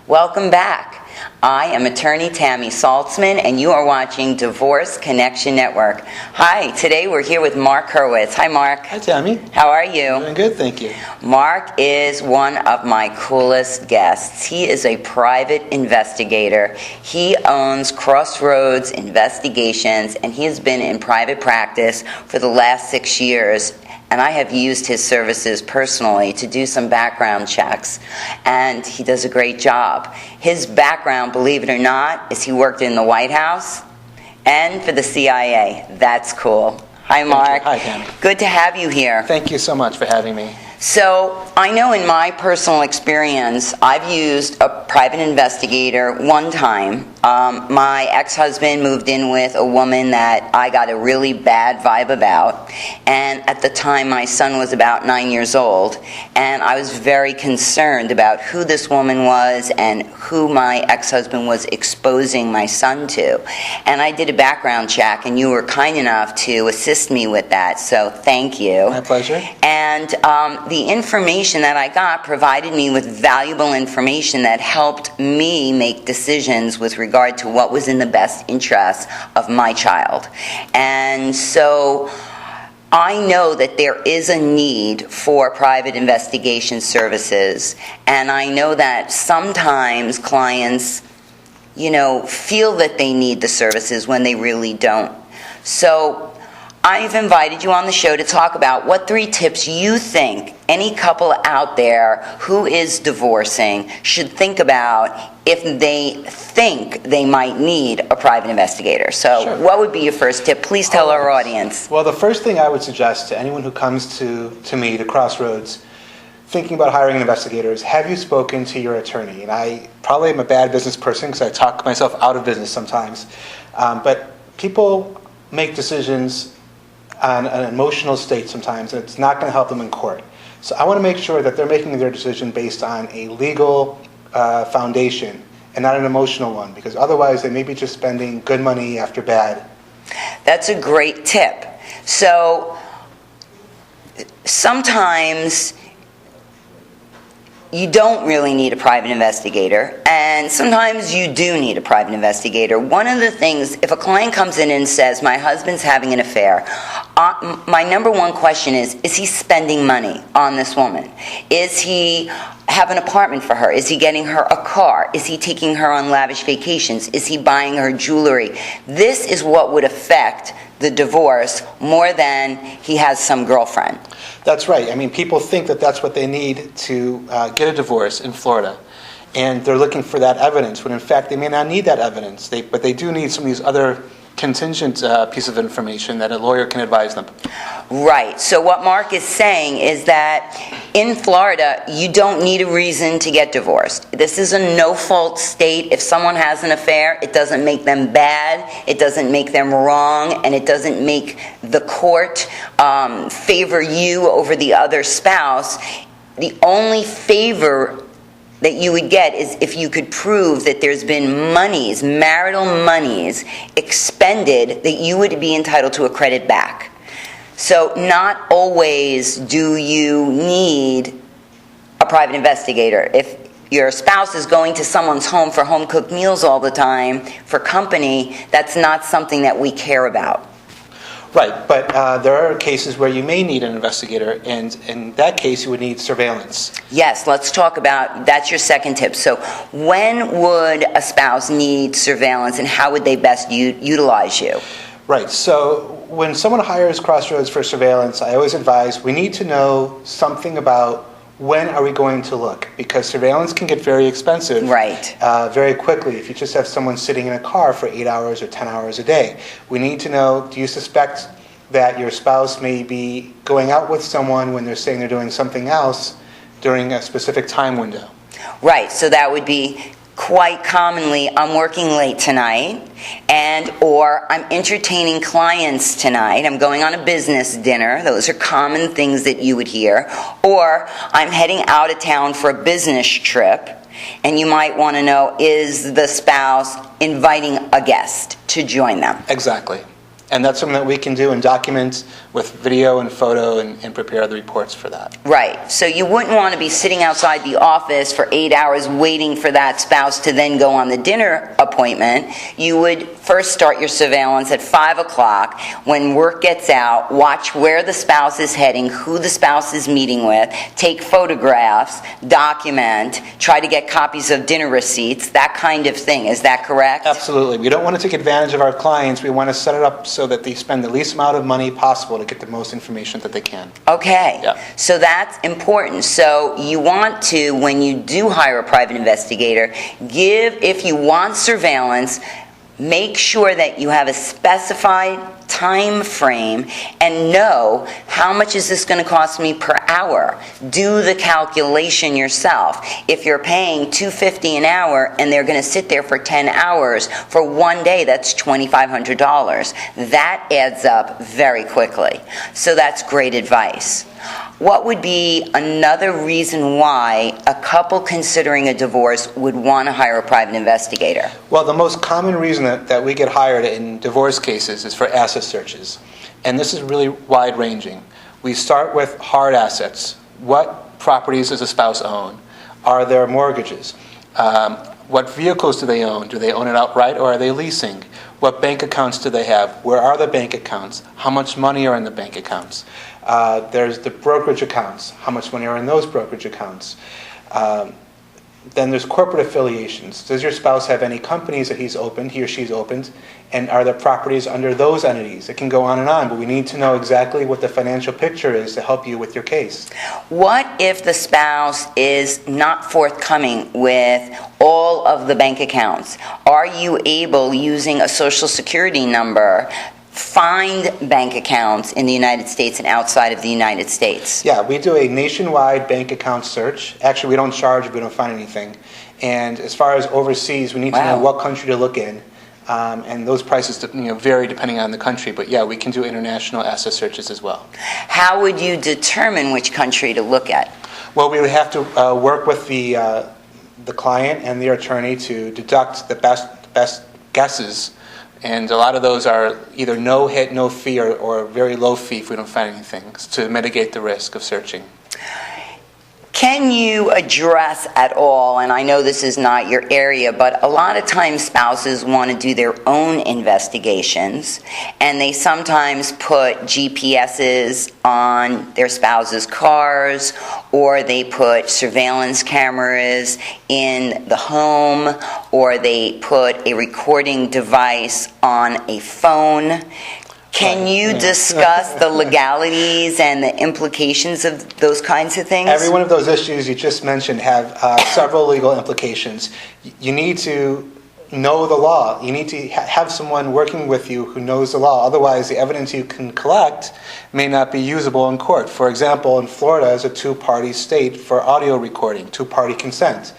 Welcome back. I am attorney Tammy Saltzman, and you are watching Divorce Connection Network. Hi, today we're here with Marc Hurwitz. Hi, Marc. Hi, Tammy. How are you? Doing good, thank you. Marc is one of my coolest guests. He is a private investigator. He owns Crossroads Investigations, and he has been in private practice for the last 6 years. And I have used his services personally to do some background checks, and he does a great job. His background, believe it or not, is he worked in the White House and for the CIA. That's cool. Hi, Marc. Hi, Tammy. Good to have you here. Thank you so much for having me. So, I know in my personal experience, I've used a private investigator one time. My ex-husband moved in with a woman that I got a really bad vibe about. And at the time, my son was about 9 years old. And I was very concerned about who this woman was and who my ex-husband was exposing my son to. And I did a background check, and you were kind enough to assist me with that. So, thank you. My pleasure. And the information that I got provided me with valuable information that helped me make decisions with regard to what was in the best interest of my child. And so I know that there is a need for private investigation services, and I know that sometimes clients, feel that they need the services when they really don't. So I've invited you on the show to talk about what 3 tips you think any couple out there who is divorcing should think about if they think they might need a private investigator. So Sure. What would be your first tip? Please tell our audience. Well, the first thing I would suggest to anyone who comes to me, to Crossroads, thinking about hiring an investigator is, have you spoken to your attorney? And I probably am a bad business person because I talk myself out of business sometimes. But people make decisions on an emotional state sometimes, and it's not going to help them in court. So I want to make sure that they're making their decision based on a legal foundation and not an emotional one, because otherwise they may be just spending good money after bad. That's a great tip. So sometimes you don't really need a private investigator, and sometimes you do need a private investigator. One of the things, if a client comes in and says, my husband's having an affair, my number one question is he spending money on this woman? Is he have an apartment for her? Is he getting her a car? Is he taking her on lavish vacations? Is he buying her jewelry? This is what would affect the divorce more than he has some girlfriend. That's right. I mean, people think that that's what they need to get a divorce in Florida. And they're looking for that evidence, when in fact they may not need that evidence. But they do need some of these other contingent piece of information that a lawyer can advise them. Right. So what Marc is saying is that in Florida, you don't need a reason to get divorced. This is a no-fault state. If someone has an affair, it doesn't make them bad, it doesn't make them wrong, and it doesn't make the court favor you over the other spouse. The only favor that you would get is if you could prove that there's been monies, marital monies, expended that you would be entitled to a credit back. So not always do you need a private investigator. If your spouse is going to someone's home for home-cooked meals all the time, for company, that's not something that we care about. Right, but there are cases where you may need an investigator, and in that case you would need surveillance. Yes, let's talk about, that's your second tip. So when would a spouse need surveillance, and how would they best utilize you? Right, so when someone hires Crossroads for surveillance, I always advise we need to know something about when are we going to look, because surveillance can get very expensive very quickly if you just have someone sitting in a car for 8 hours or 10 hours a day. We need to know, do you suspect that your spouse may be going out with someone when they're saying they're doing something else during a specific time window? Right, so that would be quite commonly, I'm working late tonight, or I'm entertaining clients tonight, I'm going on a business dinner. Those are common things that you would hear. Or I'm heading out of town for a business trip, and you might want to know, is the spouse inviting a guest to join them? Exactly. And that's something that we can do and document with video and photo and prepare the reports for that. Right. So you wouldn't want to be sitting outside the office for 8 hours waiting for that spouse to then go on the dinner appointment. You would first start your surveillance at 5 o'clock. When work gets out, watch where the spouse is heading, who the spouse is meeting with, take photographs, document, try to get copies of dinner receipts, that kind of thing. Is that correct? Absolutely. We don't want to take advantage of our clients. We want to set it up so that they spend the least amount of money possible to get the most information that they can. Okay. Yeah. So that's important. So you want to, when you do hire a private investigator, if you want surveillance, make sure that you have a specified time frame and know how much is this going to cost me per hour. Do the calculation yourself. If you're paying $250 an hour and they're going to sit there for 10 hours for one day, that's $2,500. That adds up very quickly. So that's great advice. What would be another reason why a couple considering a divorce would want to hire a private investigator? Well, the most common reason that we get hired in divorce cases is for asset searches. And this is really wide-ranging. We start with hard assets. What properties does a spouse own? Are there mortgages? What vehicles do they own? Do they own it outright or are they leasing? What bank accounts do they have? Where are the bank accounts? How much money are in the bank accounts? There's the brokerage accounts. How much money are in those brokerage accounts? Then there's corporate affiliations. Does your spouse have any companies that he or she's opened? And are there properties under those entities? It can go on, but we need to know exactly what the financial picture is to help you with your case. What if the spouse is not forthcoming with all of the bank accounts? Are you able, using a social security number, find bank accounts in the United States and outside of the United States? Yeah, we do a nationwide bank account search. Actually, we don't charge if we don't find anything. And as far as overseas, we need to know what country to look in. And those prices vary depending on the country. But yeah, we can do international asset searches as well. How would you determine which country to look at? Well, we would have to work with the client and their attorney to deduct the best guesses. And a lot of those are either no hit, no fee, or very low fee if we don't find anything, to mitigate the risk of searching. Can you address at all, and I know this is not your area, but a lot of times spouses want to do their own investigations, and they sometimes put GPSs on their spouse's cars, or they put surveillance cameras in the home, or they put a recording device on a phone. Can you discuss the legalities and the implications of those kinds of things? Every one of those issues you just mentioned have several legal implications. You need to know the law. You need to have someone working with you who knows the law. Otherwise, the evidence you can collect may not be usable in court. For example, in Florida is a two-party state for audio recording, two-party consent.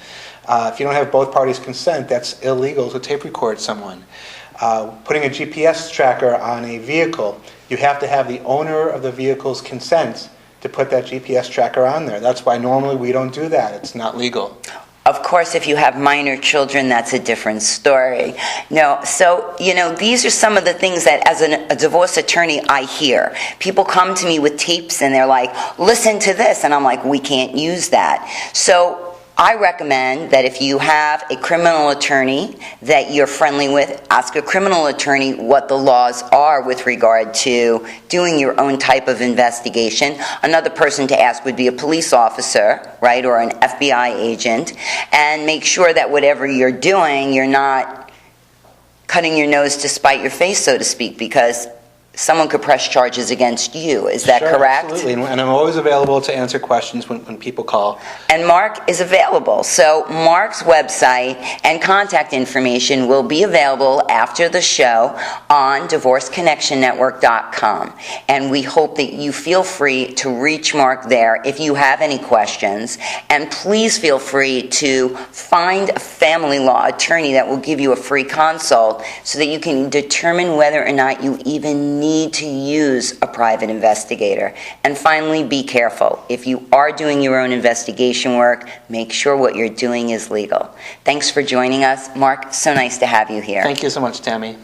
If you don't have both parties' consent, that's illegal to tape record someone. Putting a GPS tracker on a vehicle, you have to have the owner of the vehicle's consent to put that GPS tracker on there. That's why normally we don't do that. It's not legal. Of course, if you have minor children, that's a different story. No, so, these are some of the things that as a divorce attorney I hear. People come to me with tapes and they're like, listen to this. And I'm like, we can't use that. So I recommend that if you have a criminal attorney that you're friendly with, ask a criminal attorney what the laws are with regard to doing your own type of investigation. Another person to ask would be a police officer, right, or an FBI agent, and make sure that whatever you're doing, you're not cutting your nose to spite your face, so to speak, because someone could press charges against you. Is that correct? Absolutely. And I'm always available to answer questions when people call. And Marc is available. So Marc's website and contact information will be available after the show on divorceconnectionnetwork.com. And we hope that you feel free to reach Marc there if you have any questions. And please feel free to find a family law attorney that will give you a free consult so that you can determine whether or not you even need to use a private investigator. And finally, be careful. If you are doing your own investigation work, make sure what you're doing is legal. Thanks for joining us. Marc, so nice to have you here. Thank you so much, Tammy.